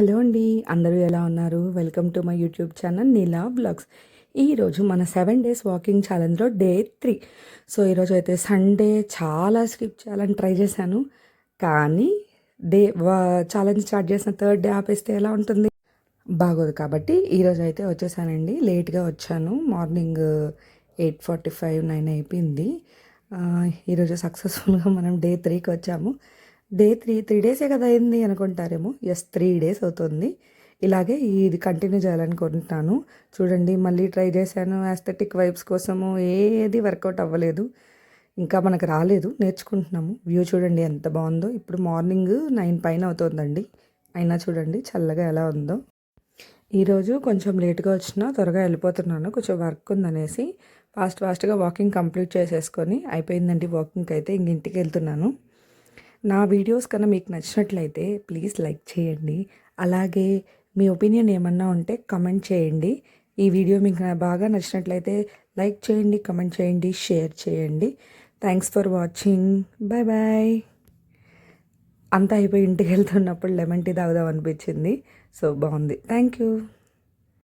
Hello అండి, అందరూ ఎలా ఉన్నారు? Welcome to my YouTube channel Neela vlogs. ఈరోజు మన 7 డేస్ వాకింగ్ ఛాలెంజ్లో డే 3. సో ఈరోజు అయితే సండే చాలా స్కిప్ చేయాలని ట్రై చేశాను. కానీ ఛాలెంజ్ స్టార్ట్ చేసిన థర్డ్ డే ఆపేస్తే ఎలా ఉంటుంది? బాగోదు. కాబట్టి ఈరోజు అయితే వచ్చేసానండి. లేట్గా వచ్చాను. మార్నింగ్ 8:45, 9 అయిపోయింది. ఈరోజు సక్సెస్ఫుల్గా మనం డే 3కి వచ్చాము. డే 3 డేసే కదా అయింది అనుకుంటారేమో. 3 డేస్ అవుతుంది. ఇలాగే ఇది కంటిన్యూ చేయాలనుకుంటున్నాను. చూడండి, మళ్ళీ ట్రై చేశాను యాస్థెటిక్ వైబ్స్ కోసము. ఏది వర్కౌట్ అవ్వలేదు. ఇంకా మనకు రాలేదు, నేర్చుకుంటున్నాము. వ్యూ చూడండి ఎంత బాగుందో. ఇప్పుడు మార్నింగ్ 9 పైన అవుతుందండి. అయినా చూడండి చల్లగా ఎలా ఉందో. ఈరోజు కొంచెం లేట్గా వచ్చినా త్వరగా వెళ్ళిపోతున్నాను. కొంచెం వర్క్ ఉందనేసి ఫాస్ట్గా వాకింగ్ కంప్లీట్ చేసేసుకొని అయిపోయిందండి వాకింగ్కి అయితే. ఇంటికి వెళ్తున్నాను. నా వీడియోస్ కన్నా మీకు నచ్చినట్లయితే ప్లీజ్ లైక్ చేయండి. అలాగే మీ ఒపీనియన్ ఏమన్నా ఉంటే కమెంట్ చేయండి. ఈ వీడియో మీకు బాగా నచ్చినట్లయితే లైక్ చేయండి, కమెంట్ చేయండి, షేర్ చేయండి. Thanks for watching. Bye bye. అంతా అయిపోయి ఇంటికి వెళ్తున్నప్పుడు లెమన్ టీ తాగుదాం అనిపించింది. సో బాగుంది. Thank you.